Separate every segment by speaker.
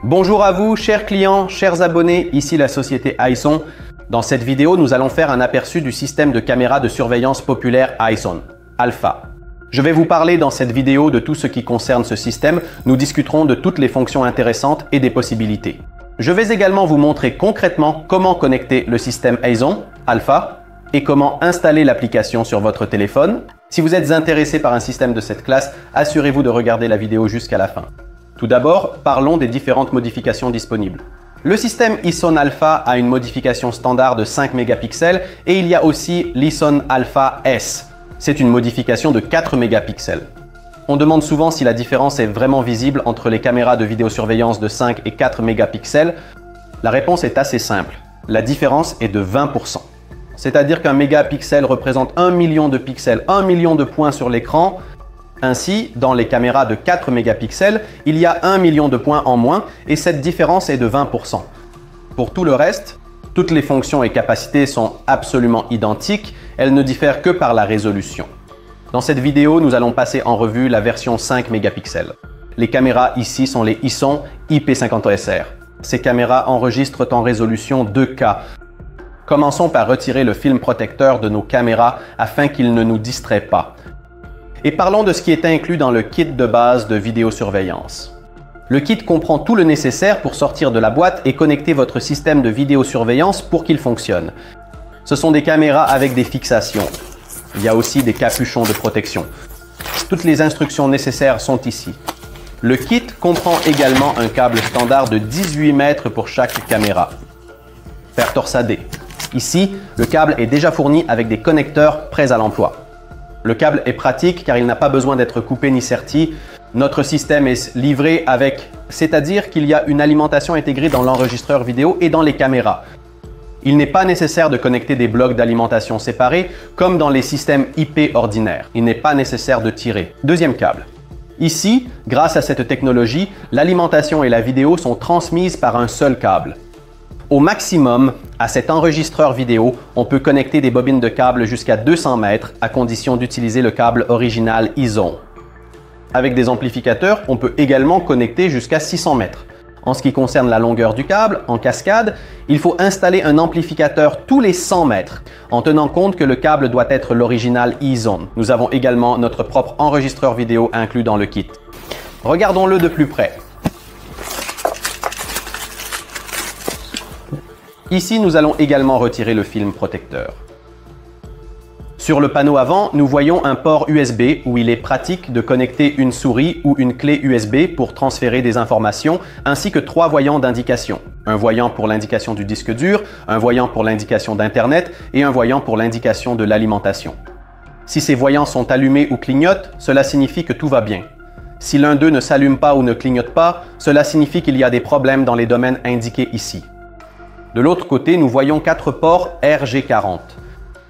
Speaker 1: Bonjour à vous, chers clients, chers abonnés, ici la société iZone. Dans cette vidéo, nous allons faire un aperçu du système de caméra de surveillance populaire iZone, Alpha. Je vais vous parler dans cette vidéo de tout ce qui concerne ce système. Nous discuterons de toutes les fonctions intéressantes et des possibilités. Je vais également vous montrer concrètement comment connecter le système iZone, Alpha, et comment installer l'application sur votre téléphone. Si vous êtes intéressé par un système de cette classe, assurez-vous de regarder la vidéo jusqu'à la fin. Tout d'abord, parlons des différentes modifications disponibles. Le système iZone Alpha a une modification standard de 5 mégapixels et il y a aussi l'iZone Alpha S. C'est une modification de 4 mégapixels. On demande souvent si la différence est vraiment visible entre les caméras de vidéosurveillance de 5 et 4 mégapixels. La réponse est assez simple. La différence est de 20%. C'est-à-dire qu'un mégapixel représente 1 million de pixels, 1 million de points sur l'écran. Ainsi, dans les caméras de 4 mégapixels, il y a 1 million de points en moins et cette différence est de 20%. Pour tout le reste, toutes les fonctions et capacités sont absolument identiques, elles ne diffèrent que par la résolution. Dans cette vidéo, nous allons passer en revue la version 5 mégapixels. Les caméras ici sont les iZone IP50SR. Ces caméras enregistrent en résolution 2K. Commençons par retirer le film protecteur de nos caméras afin qu'il ne nous distrait pas. Et parlons de ce qui est inclus dans le kit de base de vidéosurveillance. Le kit comprend tout le nécessaire pour sortir de la boîte et connecter votre système de vidéosurveillance pour qu'il fonctionne. Ce sont des caméras avec des fixations. Il y a aussi des capuchons de protection. Toutes les instructions nécessaires sont ici. Le kit comprend également un câble standard de 18 mètres pour chaque caméra. Fer torsadé. Ici, le câble est déjà fourni avec des connecteurs prêts à l'emploi. Le câble est pratique car il n'a pas besoin d'être coupé ni serti. Notre système est livré avec, c'est-à-dire qu'il y a une alimentation intégrée dans l'enregistreur vidéo et dans les caméras. Il n'est pas nécessaire de connecter des blocs d'alimentation séparés comme dans les systèmes IP ordinaires. Il n'est pas nécessaire de tirer. Deuxième câble. Ici, grâce à cette technologie, l'alimentation et la vidéo sont transmises par un seul câble. Au maximum, à cet enregistreur vidéo, on peut connecter des bobines de câble jusqu'à 200 mètres à condition d'utiliser le câble original iZone. Avec des amplificateurs, on peut également connecter jusqu'à 600 mètres. En ce qui concerne la longueur du câble, en cascade, il faut installer un amplificateur tous les 100 mètres, en tenant compte que le câble doit être l'original iZone. Nous avons également notre propre enregistreur vidéo inclus dans le kit. Regardons-le de plus près. Ici, nous allons également retirer le film protecteur. Sur le panneau avant, nous voyons un port USB où il est pratique de connecter une souris ou une clé USB pour transférer des informations, ainsi que 3 voyants d'indication. Un voyant pour l'indication du disque dur, un voyant pour l'indication d'Internet et un voyant pour l'indication de l'alimentation. Si ces voyants sont allumés ou clignotent, cela signifie que tout va bien. Si l'un d'eux ne s'allume pas ou ne clignote pas, cela signifie qu'il y a des problèmes dans les domaines indiqués ici. De l'autre côté, nous voyons 4 ports RG40.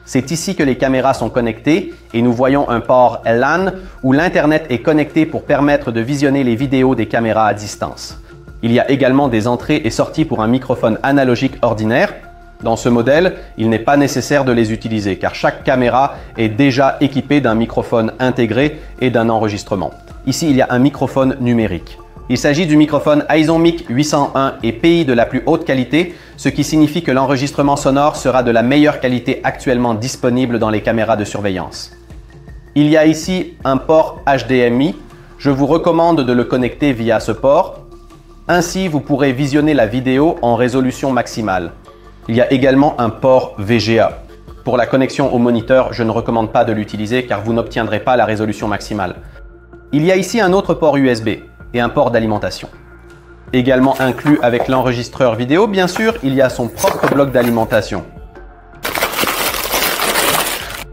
Speaker 1: C'est ici que les caméras sont connectées et nous voyons un port LAN où l'Internet est connecté pour permettre de visionner les vidéos des caméras à distance. Il y a également des entrées et sorties pour un microphone analogique ordinaire. Dans ce modèle, il n'est pas nécessaire de les utiliser car chaque caméra est déjà équipée d'un microphone intégré et d'un enregistrement. Ici, il y a un microphone numérique. Il s'agit du microphone iZone Mic 801 et PI de la plus haute qualité, ce qui signifie que l'enregistrement sonore sera de la meilleure qualité actuellement disponible dans les caméras de surveillance. Il y a ici un port HDMI. Je vous recommande de le connecter via ce port. Ainsi, vous pourrez visionner la vidéo en résolution maximale. Il y a également un port VGA. Pour la connexion au moniteur, je ne recommande pas de l'utiliser car vous n'obtiendrez pas la résolution maximale. Il y a ici un autre port USB et un port d'alimentation. Également inclus avec l'enregistreur vidéo, bien sûr, il y a son propre bloc d'alimentation.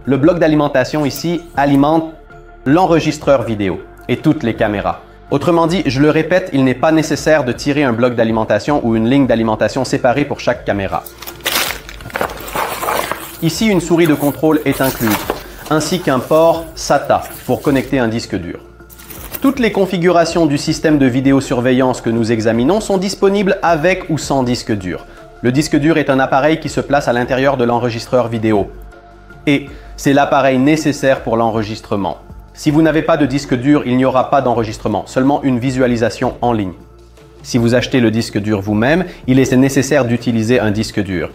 Speaker 1: Le bloc d'alimentation ici alimente l'enregistreur vidéo et toutes les caméras. Autrement dit, je le répète, il n'est pas nécessaire de tirer un bloc d'alimentation ou une ligne d'alimentation séparée pour chaque caméra. Ici, une souris de contrôle est incluse, ainsi qu'un port SATA pour connecter un disque dur. Toutes les configurations du système de vidéosurveillance que nous examinons sont disponibles avec ou sans disque dur. Le disque dur est un appareil qui se place à l'intérieur de l'enregistreur vidéo. Et c'est l'appareil nécessaire pour l'enregistrement. Si vous n'avez pas de disque dur, il n'y aura pas d'enregistrement, seulement une visualisation en ligne. Si vous achetez le disque dur vous-même, il est nécessaire d'utiliser un disque dur,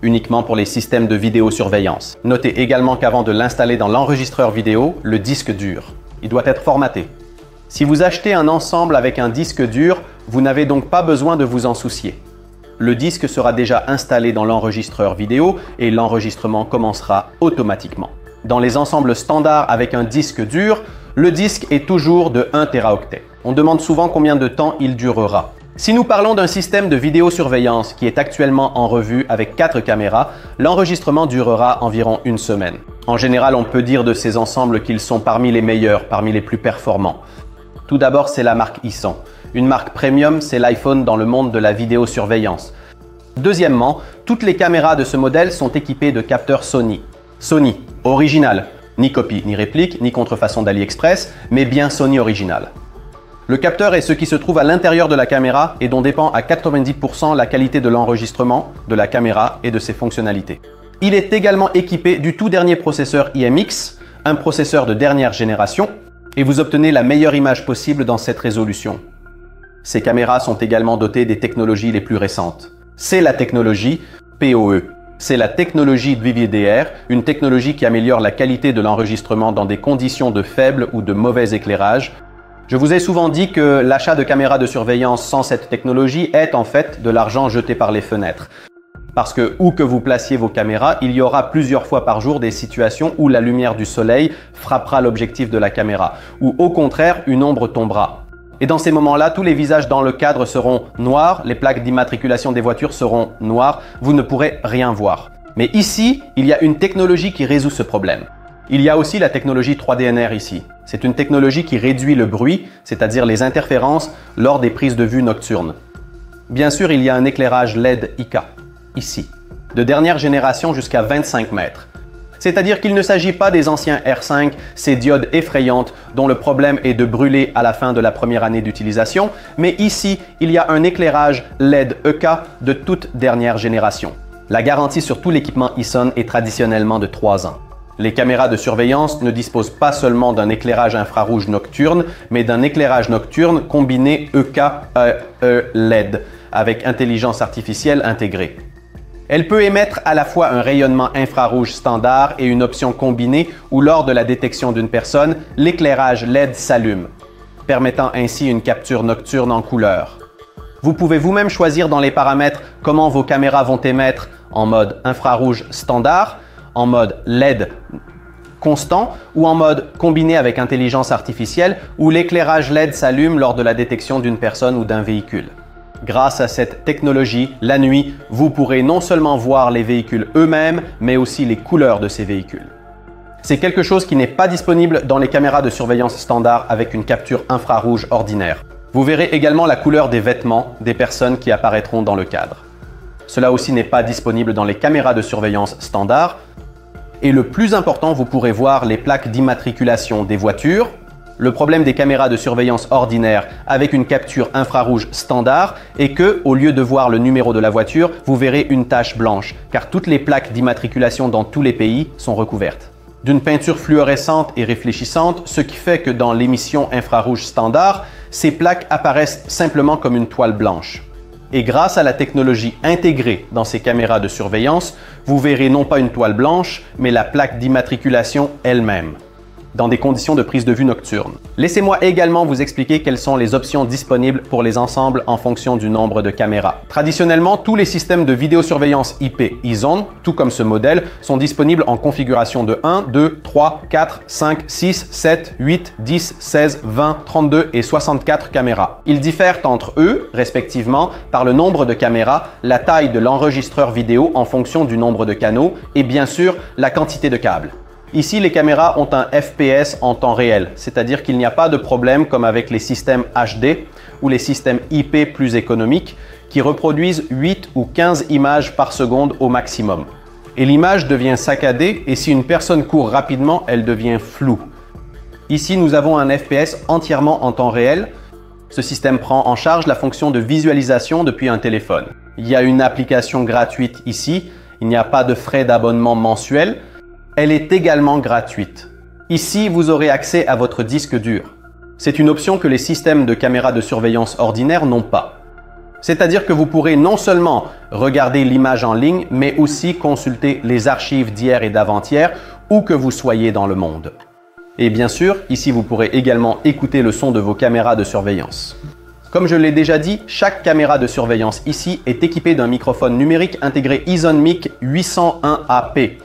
Speaker 1: uniquement pour les systèmes de vidéosurveillance. Notez également qu'avant de l'installer dans l'enregistreur vidéo, le disque dur, il doit être formaté. Si vous achetez un ensemble avec un disque dur, vous n'avez donc pas besoin de vous en soucier. Le disque sera déjà installé dans l'enregistreur vidéo et l'enregistrement commencera automatiquement. Dans les ensembles standards avec un disque dur, le disque est toujours de 1 Teraoctet. On demande souvent combien de temps il durera. Si nous parlons d'un système de vidéosurveillance qui est actuellement en revue avec 4 caméras, l'enregistrement durera environ une semaine. En général, on peut dire de ces ensembles qu'ils sont parmi les meilleurs, parmi les plus performants. Tout d'abord, c'est la marque Ison. Une marque premium, c'est l'iPhone dans le monde de la vidéosurveillance. Deuxièmement, toutes les caméras de ce modèle sont équipées de capteurs Sony. Sony, original, ni copie, ni réplique, ni contrefaçon d'AliExpress, mais bien Sony original. Le capteur est ce qui se trouve à l'intérieur de la caméra et dont dépend à 90% la qualité de l'enregistrement de la caméra et de ses fonctionnalités. Il est également équipé du tout dernier processeur IMX, un processeur de dernière génération, et vous obtenez la meilleure image possible dans cette résolution. Ces caméras sont également dotées des technologies les plus récentes. C'est la technologie PoE. C'est la technologie DVI-DR, une technologie qui améliore la qualité de l'enregistrement dans des conditions de faible ou de mauvais éclairage. Je vous ai souvent dit que l'achat de caméras de surveillance sans cette technologie est en fait de l'argent jeté par les fenêtres. Parce que où que vous placiez vos caméras, il y aura plusieurs fois par jour des situations où la lumière du soleil frappera l'objectif de la caméra, ou au contraire, une ombre tombera. Et dans ces moments-là, tous les visages dans le cadre seront noirs, les plaques d'immatriculation des voitures seront noires, vous ne pourrez rien voir. Mais ici, il y a une technologie qui résout ce problème. Il y a aussi la technologie 3DNR ici. C'est une technologie qui réduit le bruit, c'est-à-dire les interférences, lors des prises de vue nocturnes. Bien sûr, il y a un éclairage LED IK, ici, de dernière génération jusqu'à 25 mètres. C'est-à-dire qu'il ne s'agit pas des anciens R5, ces diodes effrayantes dont le problème est de brûler à la fin de la première année d'utilisation, mais ici, il y a un éclairage LED EK de toute dernière génération. La garantie sur tout l'équipement Ison est traditionnellement de 3 ans. Les caméras de surveillance ne disposent pas seulement d'un éclairage infrarouge nocturne, mais d'un éclairage nocturne combiné EK-LED avec intelligence artificielle intégrée. Elle peut émettre à la fois un rayonnement infrarouge standard et une option combinée où lors de la détection d'une personne, l'éclairage LED s'allume, permettant ainsi une capture nocturne en couleur. Vous pouvez vous-même choisir dans les paramètres comment vos caméras vont émettre en mode infrarouge standard, en mode LED constant ou en mode combiné avec intelligence artificielle où l'éclairage LED s'allume lors de la détection d'une personne ou d'un véhicule. Grâce à cette technologie, la nuit, vous pourrez non seulement voir les véhicules eux-mêmes, mais aussi les couleurs de ces véhicules. C'est quelque chose qui n'est pas disponible dans les caméras de surveillance standard avec une capture infrarouge ordinaire. Vous verrez également la couleur des vêtements des personnes qui apparaîtront dans le cadre. Cela aussi n'est pas disponible dans les caméras de surveillance standard. Et le plus important, vous pourrez voir les plaques d'immatriculation des voitures. Le problème des caméras de surveillance ordinaires avec une capture infrarouge standard est que, au lieu de voir le numéro de la voiture, vous verrez une tache blanche, car toutes les plaques d'immatriculation dans tous les pays sont recouvertes d'une peinture fluorescente et réfléchissante, ce qui fait que dans l'émission infrarouge standard, ces plaques apparaissent simplement comme une toile blanche. Et grâce à la technologie intégrée dans ces caméras de surveillance, vous verrez non pas une toile blanche, mais la plaque d'immatriculation elle-même, dans des conditions de prise de vue nocturne. Laissez-moi également vous expliquer quelles sont les options disponibles pour les ensembles en fonction du nombre de caméras. Traditionnellement, tous les systèmes de vidéosurveillance IP Ison, tout comme ce modèle, sont disponibles en configuration de 1, 2, 3, 4, 5, 6, 7, 8, 10, 16, 20, 32 et 64 caméras. Ils diffèrent entre eux, respectivement, par le nombre de caméras, la taille de l'enregistreur vidéo en fonction du nombre de canaux et bien sûr la quantité de câbles. Ici, les caméras ont un FPS en temps réel, c'est-à-dire qu'il n'y a pas de problème comme avec les systèmes HD ou les systèmes IP plus économiques qui reproduisent 8 ou 15 images par seconde au maximum. Et l'image devient saccadée et si une personne court rapidement, elle devient floue. Ici, nous avons un FPS entièrement en temps réel. Ce système prend en charge la fonction de visualisation depuis un téléphone. Il y a une application gratuite ici, il n'y a pas de frais d'abonnement mensuel. Elle est également gratuite. Ici, vous aurez accès à votre disque dur. C'est une option que les systèmes de caméras de surveillance ordinaires n'ont pas. C'est-à-dire que vous pourrez non seulement regarder l'image en ligne, mais aussi consulter les archives d'hier et d'avant-hier, où que vous soyez dans le monde. Et bien sûr, ici vous pourrez également écouter le son de vos caméras de surveillance. Comme je l'ai déjà dit, chaque caméra de surveillance ici est équipée d'un microphone numérique intégré Ison Mic 801AP,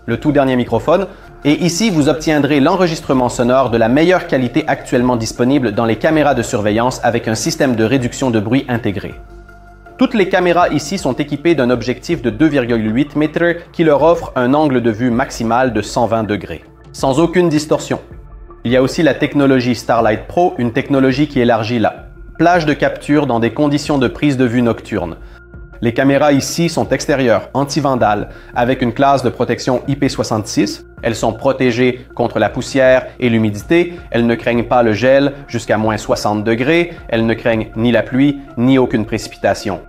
Speaker 1: le tout dernier microphone. Et ici, vous obtiendrez l'enregistrement sonore de la meilleure qualité actuellement disponible dans les caméras de surveillance avec un système de réduction de bruit intégré. Toutes les caméras ici sont équipées d'un objectif de 2,8 mètres qui leur offre un angle de vue maximal de 120 degrés, sans aucune distorsion. Il y a aussi la technologie Starlight Pro, une technologie qui élargit la plage de capture dans des conditions de prise de vue nocturne. Les caméras ici sont extérieures, anti-vandales, avec une classe de protection IP66. Elles sont protégées contre la poussière et l'humidité. Elles ne craignent pas le gel jusqu'à moins 60 degrés. Elles ne craignent ni la pluie, ni aucune précipitation.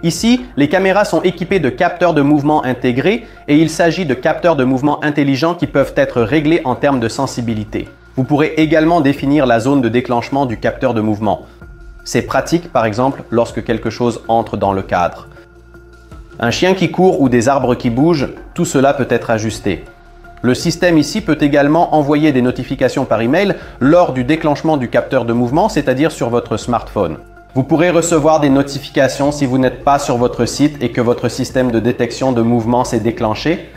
Speaker 1: Ici, les caméras sont équipées de capteurs de mouvement intégrés et il s'agit de capteurs de mouvement intelligents qui peuvent être réglés en termes de sensibilité. Vous pourrez également définir la zone de déclenchement du capteur de mouvement. C'est pratique, par exemple, lorsque quelque chose entre dans le cadre. Un chien qui court ou des arbres qui bougent, tout cela peut être ajusté. Le système ici peut également envoyer des notifications par email lors du déclenchement du capteur de mouvement, c'est-à-dire sur votre smartphone. Vous pourrez recevoir des notifications si vous n'êtes pas sur votre site et que votre système de détection de mouvement s'est déclenché.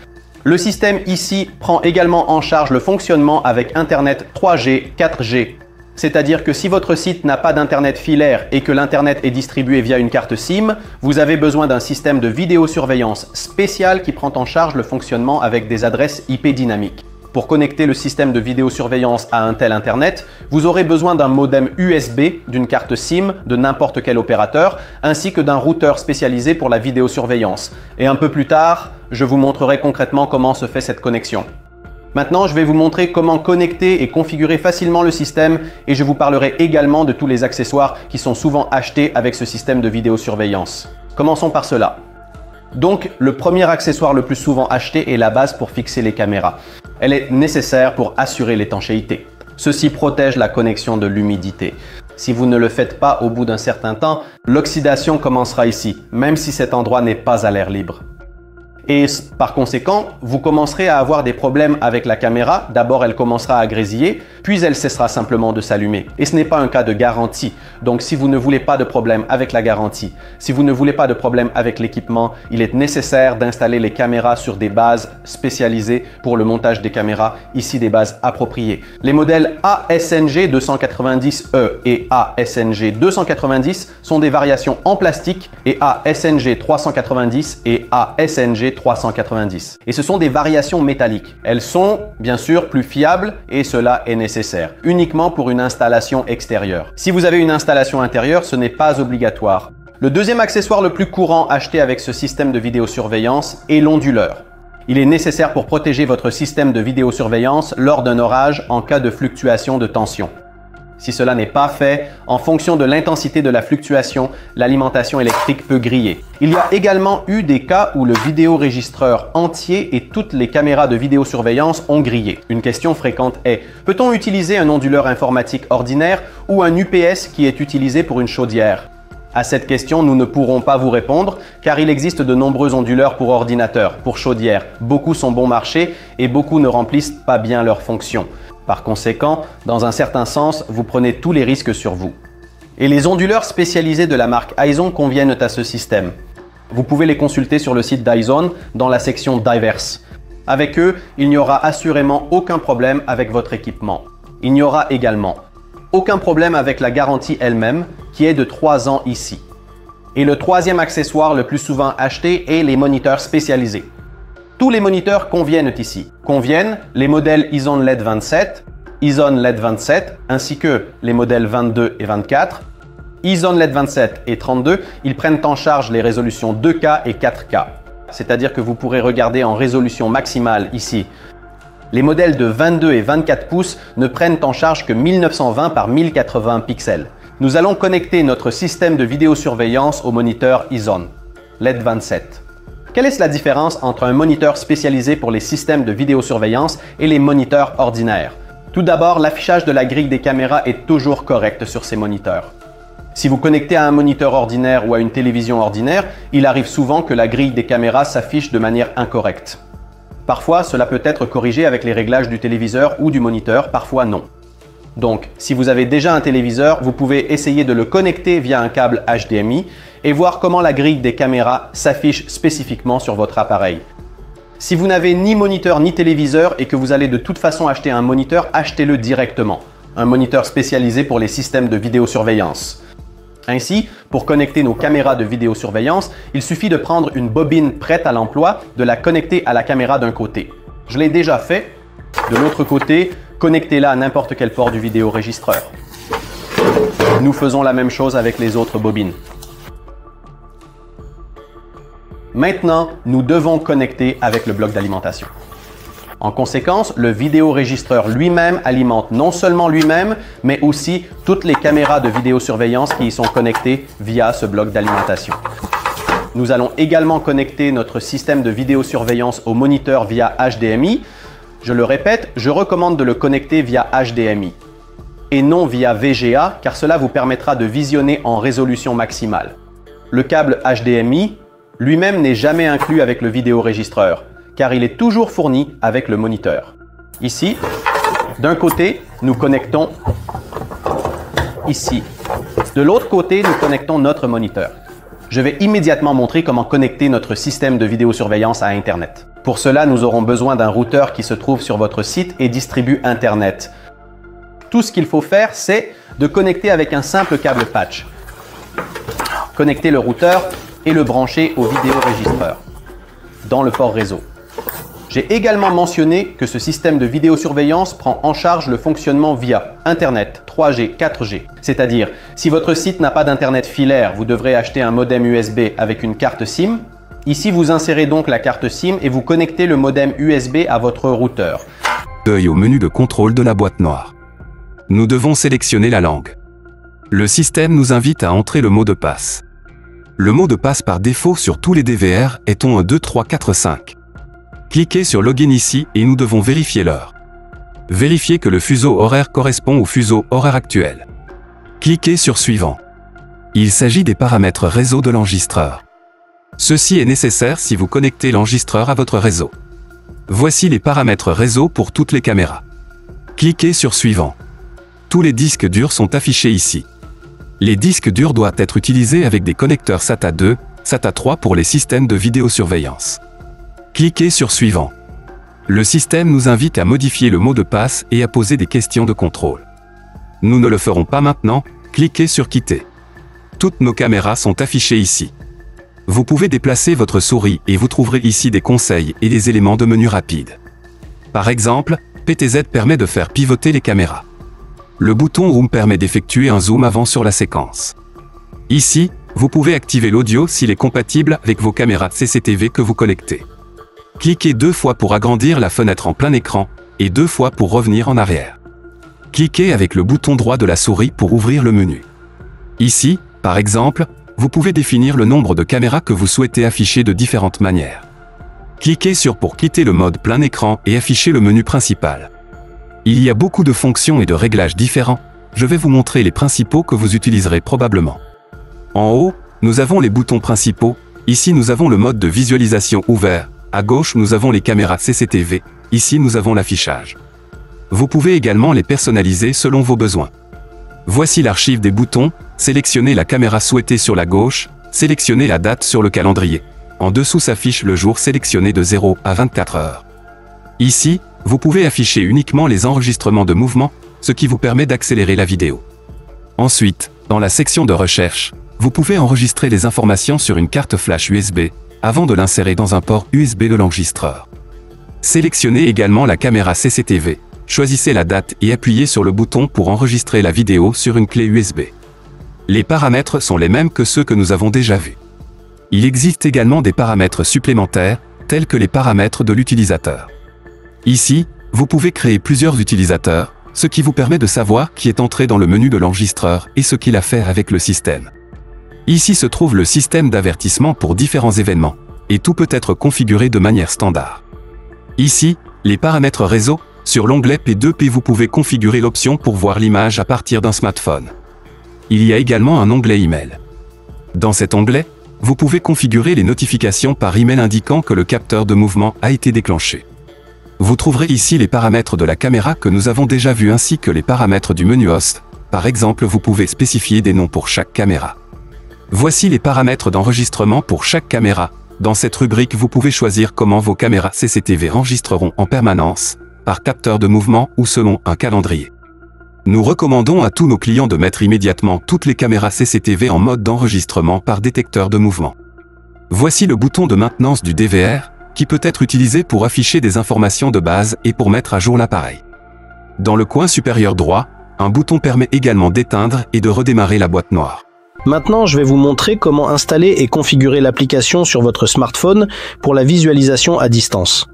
Speaker 1: Le système ici prend également en charge le fonctionnement avec Internet 3G, 4G. C'est-à-dire que si votre site n'a pas d'Internet filaire et que l'Internet est distribué via une carte SIM, vous avez besoin d'un système de vidéosurveillance spécial qui prend en charge le fonctionnement avec des adresses IP dynamiques. Pour connecter le système de vidéosurveillance à un tel Internet, vous aurez besoin d'un modem USB, d'une carte SIM de n'importe quel opérateur, ainsi que d'un routeur spécialisé pour la vidéosurveillance. Et un peu plus tard, je vous montrerai concrètement comment se fait cette connexion. Maintenant, je vais vous montrer comment connecter et configurer facilement le système et je vous parlerai également de tous les accessoires qui sont souvent achetés avec ce système de vidéosurveillance. Commençons par cela. Donc, le premier accessoire le plus souvent acheté est la base pour fixer les caméras. Elle est nécessaire pour assurer l'étanchéité. Ceci protège la connexion de l'humidité. Si vous ne le faites pas au bout d'un certain temps, l'oxydation commencera ici, même si cet endroit n'est pas à l'air libre. Et par conséquent, vous commencerez à avoir des problèmes avec la caméra. D'abord, elle commencera à grésiller, puis elle cessera simplement de s'allumer. Et ce n'est pas un cas de garantie. Donc, si vous ne voulez pas de problème avec la garantie, si vous ne voulez pas de problème avec l'équipement, il est nécessaire d'installer les caméras sur des bases spécialisées pour le montage des caméras, ici des bases appropriées. Les modèles ASNG 290E et ASNG 290 sont des variations en plastique et ASNG 390 et ASNG 390. Et ce sont des variations métalliques. Elles sont bien sûr plus fiables et cela est nécessaire, uniquement pour une installation extérieure. Si vous avez une installation intérieure, ce n'est pas obligatoire. Le deuxième accessoire le plus courant acheté avec ce système de vidéosurveillance est l'onduleur. Il est nécessaire pour protéger votre système de vidéosurveillance lors d'un orage en cas de fluctuation de tension. Si cela n'est pas fait, en fonction de l'intensité de la fluctuation, l'alimentation électrique peut griller. Il y a également eu des cas où le vidéoregistreur entier et toutes les caméras de vidéosurveillance ont grillé. Une question fréquente est, peut-on utiliser un onduleur informatique ordinaire ou un UPS qui est utilisé pour une chaudière? À cette question, nous ne pourrons pas vous répondre car il existe de nombreux onduleurs pour ordinateur, pour chaudière. Beaucoup sont bon marché et beaucoup ne remplissent pas bien leur fonction. Par conséquent, dans un certain sens, vous prenez tous les risques sur vous. Et les onduleurs spécialisés de la marque Aison conviennent à ce système. Vous pouvez les consulter sur le site d'Aison dans la section Diverse. Avec eux, il n'y aura assurément aucun problème avec votre équipement. Il n'y aura également aucun problème avec la garantie elle-même, qui est de 3 ans ici. Et le troisième accessoire le plus souvent acheté est les moniteurs spécialisés. Tous les moniteurs conviennent ici. Conviennent les modèles Ison LED 27, Ison LED 27, ainsi que les modèles 22 et 24. Ison LED 27 et 32, ils prennent en charge les résolutions 2K et 4K. C'est-à-dire que vous pourrez regarder en résolution maximale ici. Les modèles de 22 et 24 pouces ne prennent en charge que 1920 par 1080 pixels. Nous allons connecter notre système de vidéosurveillance au moniteur Ison LED 27. Quelle est la différence entre un moniteur spécialisé pour les systèmes de vidéosurveillance et les moniteurs ordinaires? Tout d'abord, l'affichage de la grille des caméras est toujours correct sur ces moniteurs. Si vous connectez à un moniteur ordinaire ou à une télévision ordinaire, il arrive souvent que la grille des caméras s'affiche de manière incorrecte. Parfois, cela peut être corrigé avec les réglages du téléviseur ou du moniteur, parfois non. Donc, si vous avez déjà un téléviseur, vous pouvez essayer de le connecter via un câble HDMI et voir comment la grille des caméras s'affiche spécifiquement sur votre appareil. Si vous n'avez ni moniteur ni téléviseur et que vous allez de toute façon acheter un moniteur, achetez-le directement. Un moniteur spécialisé pour les systèmes de vidéosurveillance. Ainsi, pour connecter nos caméras de vidéosurveillance, il suffit de prendre une bobine prête à l'emploi, de la connecter à la caméra d'un côté. Je l'ai déjà fait. De l'autre côté, connectez-la à n'importe quel port du vidéoregistreur. Nous faisons la même chose avec les autres bobines. Maintenant, nous devons connecter avec le bloc d'alimentation. En conséquence, le vidéoregistreur lui-même alimente non seulement lui-même, mais aussi toutes les caméras de vidéosurveillance qui y sont connectées via ce bloc d'alimentation. Nous allons également connecter notre système de vidéosurveillance au moniteur via HDMI. Je le répète, je recommande de le connecter via HDMI et non via VGA, car cela vous permettra de visionner en résolution maximale. Le câble HDMI lui-même n'est jamais inclus avec le vidéoregistreur, car il est toujours fourni avec le moniteur. Ici, d'un côté, nous connectons ici. De l'autre côté, nous connectons notre moniteur. Je vais immédiatement montrer comment connecter notre système de vidéosurveillance à Internet. Pour cela, nous aurons besoin d'un routeur qui se trouve sur votre site et distribue Internet. Tout ce qu'il faut faire, c'est de connecter avec un simple câble patch. Connecter le routeur et le brancher au vidéoregistreur dans le port réseau. J'ai également mentionné que ce système de vidéosurveillance prend en charge le fonctionnement via Internet 3G, 4G. C'est-à-dire, si votre site n'a pas d'Internet filaire, vous devrez acheter un modem USB avec une carte SIM. Ici, vous insérez donc la carte SIM et vous connectez le modem USB à votre routeur.
Speaker 2: Au menu de contrôle de la boîte noire. Nous devons sélectionner la langue. Le système nous invite à entrer le mot de passe. Le mot de passe par défaut sur tous les DVR est on 1, 2, 3, 4, 5. Cliquez sur Login ici et nous devons vérifier l'heure. Vérifiez que le fuseau horaire correspond au fuseau horaire actuel. Cliquez sur Suivant. Il s'agit des paramètres réseau de l'enregistreur. Ceci est nécessaire si vous connectez l'enregistreur à votre réseau. Voici les paramètres réseau pour toutes les caméras. Cliquez sur Suivant. Tous les disques durs sont affichés ici. Les disques durs doivent être utilisés avec des connecteurs SATA 2, SATA 3 pour les systèmes de vidéosurveillance. Cliquez sur Suivant. Le système nous invite à modifier le mot de passe et à poser des questions de contrôle. Nous ne le ferons pas maintenant, cliquez sur Quitter. Toutes nos caméras sont affichées ici. Vous pouvez déplacer votre souris et vous trouverez ici des conseils et des éléments de menu rapide. Par exemple, PTZ permet de faire pivoter les caméras. Le bouton Room permet d'effectuer un zoom avant sur la séquence. Ici, vous pouvez activer l'audio s'il est compatible avec vos caméras CCTV que vous connectez. Cliquez 2 fois pour agrandir la fenêtre en plein écran et 2 fois pour revenir en arrière. Cliquez avec le bouton droit de la souris pour ouvrir le menu. Ici, par exemple, vous pouvez définir le nombre de caméras que vous souhaitez afficher de différentes manières. Cliquez sur pour quitter le mode plein écran et afficher le menu principal. Il y a beaucoup de fonctions et de réglages différents, je vais vous montrer les principaux que vous utiliserez probablement. En haut, nous avons les boutons principaux, ici nous avons le mode de visualisation ouvert, à gauche nous avons les caméras CCTV, ici nous avons l'affichage. Vous pouvez également les personnaliser selon vos besoins. Voici l'archive des boutons, sélectionnez la caméra souhaitée sur la gauche, sélectionnez la date sur le calendrier. En dessous s'affiche le jour sélectionné de 0 à 24 heures. Ici, vous pouvez afficher uniquement les enregistrements de mouvement, ce qui vous permet d'accélérer la vidéo. Ensuite, dans la section de recherche, vous pouvez enregistrer les informations sur une carte flash USB, avant de l'insérer dans un port USB de l'enregistreur. Sélectionnez également la caméra CCTV, choisissez la date et appuyez sur le bouton pour enregistrer la vidéo sur une clé USB. Les paramètres sont les mêmes que ceux que nous avons déjà vus. Il existe également des paramètres supplémentaires, tels que les paramètres de l'utilisateur. Ici, vous pouvez créer plusieurs utilisateurs, ce qui vous permet de savoir qui est entré dans le menu de l'enregistreur et ce qu'il a fait avec le système. Ici se trouve le système d'avertissement pour différents événements, et tout peut être configuré de manière standard. Ici, les paramètres réseau, sur l'onglet P2P vous pouvez configurer l'option pour voir l'image à partir d'un smartphone. il y a également un onglet email. Dans cet onglet, vous pouvez configurer les notifications par email indiquant que le capteur de mouvement a été déclenché. Vous trouverez ici les paramètres de la caméra que nous avons déjà vus ainsi que les paramètres du menu host. Par exemple, vous pouvez spécifier des noms pour chaque caméra. Voici les paramètres d'enregistrement pour chaque caméra. Dans cette rubrique, vous pouvez choisir comment vos caméras CCTV enregistreront en permanence, par capteur de mouvement ou selon un calendrier. Nous recommandons à tous nos clients de mettre immédiatement toutes les caméras CCTV en mode d'enregistrement par détecteur de mouvement. Voici le bouton de maintenance du DVR, qui peut être utilisé pour afficher des informations de base et pour mettre à jour l'appareil. Dans le coin supérieur droit, un bouton permet également d'éteindre et de redémarrer la boîte noire.
Speaker 3: Maintenant, je vais vous montrer comment installer et configurer l'application sur votre smartphone pour la visualisation à distance.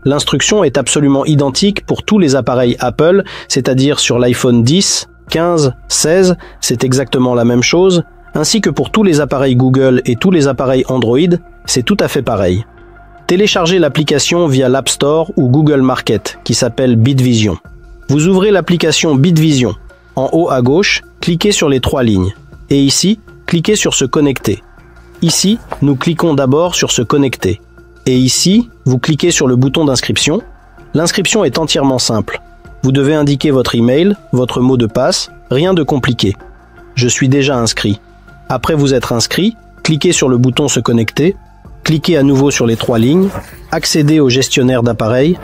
Speaker 3: L'instruction est absolument identique pour tous les appareils Apple, c'est-à-dire sur l'iPhone 10, 15, 16, c'est exactement la même chose, ainsi que pour tous les appareils Google et tous les appareils Android, c'est tout à fait pareil. Téléchargez l'application via l'App Store ou Google Market, qui s'appelle BitVision. Vous ouvrez l'application BitVision. En haut à gauche, cliquez sur les 3 lignes. Et ici, cliquez sur se connecter. Ici, nous cliquons d'abord sur se connecter. Et ici, vous cliquez sur le bouton d'inscription. L'inscription est entièrement simple. Vous devez indiquer votre email, votre mot de passe, rien de compliqué. Je suis déjà inscrit. Après vous être inscrit, cliquez sur le bouton se connecter, cliquez à nouveau sur les 3 lignes, accédez au gestionnaire d'appareil,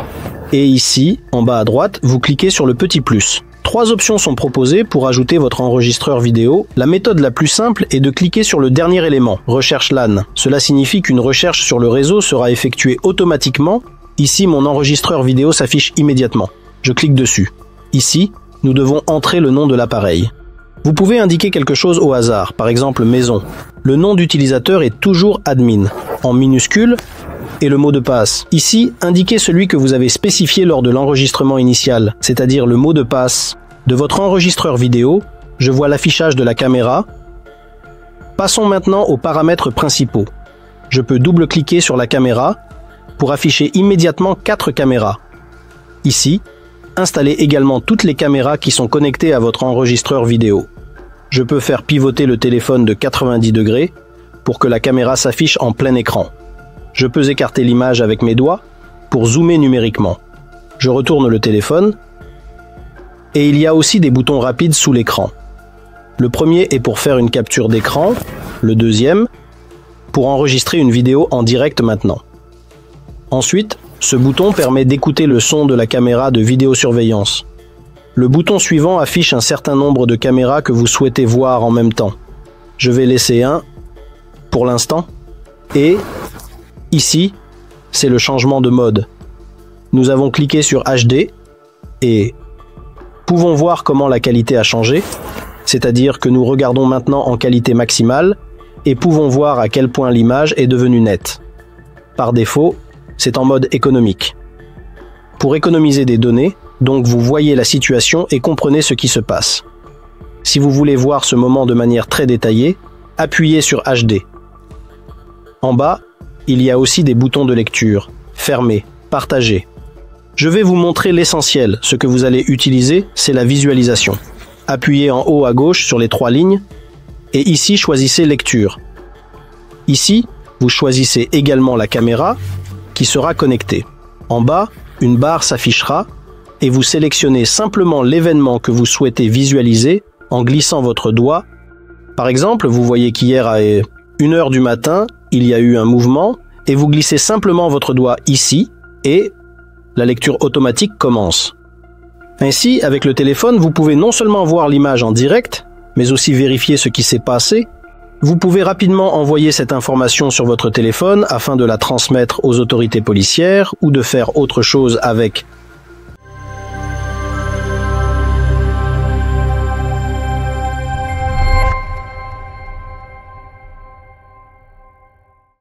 Speaker 3: et ici, en bas à droite, vous cliquez sur le petit plus. 3 options sont proposées pour ajouter votre enregistreur vidéo. La méthode la plus simple est de cliquer sur le dernier élément, recherche LAN. Cela signifie qu'une recherche sur le réseau sera effectuée automatiquement. Ici, mon enregistreur vidéo s'affiche immédiatement. Je clique dessus. Ici, nous devons entrer le nom de l'appareil. Vous pouvez indiquer quelque chose au hasard, par exemple maison. Le nom d'utilisateur est toujours admin, en minuscule, et le mot de passe. Ici, indiquez celui que vous avez spécifié lors de l'enregistrement initial, c'est-à-dire le mot de passe de votre enregistreur vidéo. Je vois l'affichage de la caméra. Passons maintenant aux paramètres principaux. Je peux double-cliquer sur la caméra pour afficher immédiatement 4 caméras. Ici, installez également toutes les caméras qui sont connectées à votre enregistreur vidéo. Je peux faire pivoter le téléphone de 90 degrés pour que la caméra s'affiche en plein écran. Je peux écarter l'image avec mes doigts pour zoomer numériquement. Je retourne le téléphone et il y a aussi des boutons rapides sous l'écran. Le premier est pour faire une capture d'écran, le deuxième pour enregistrer une vidéo en direct maintenant. Ensuite, ce bouton permet d'écouter le son de la caméra de vidéosurveillance. Le bouton suivant affiche un certain nombre de caméras que vous souhaitez voir en même temps. Je vais laisser un pour l'instant et ici, c'est le changement de mode. Nous avons cliqué sur HD et pouvons voir comment la qualité a changé, c'est-à-dire que nous regardons maintenant en qualité maximale et pouvons voir à quel point l'image est devenue nette. Par défaut, c'est en mode économique. Pour économiser des données, donc vous voyez la situation et comprenez ce qui se passe. Si vous voulez voir ce moment de manière très détaillée, appuyez sur HD. En bas, il y a aussi des boutons de lecture, fermer, partager. Je vais vous montrer l'essentiel. Ce que vous allez utiliser, c'est la visualisation. Appuyez en haut à gauche sur les 3 lignes et ici choisissez lecture. Ici, vous choisissez également la caméra qui sera connectée. En bas, une barre s'affichera et vous sélectionnez simplement l'événement que vous souhaitez visualiser en glissant votre doigt. Par exemple, vous voyez qu'hier à 1h du matin, il y a eu un mouvement et vous glissez simplement votre doigt ici et la lecture automatique commence. Ainsi, avec le téléphone, vous pouvez non seulement voir l'image en direct, mais aussi vérifier ce qui s'est passé. Vous pouvez rapidement envoyer cette information sur votre téléphone afin de la transmettre aux autorités policières ou de faire autre chose avec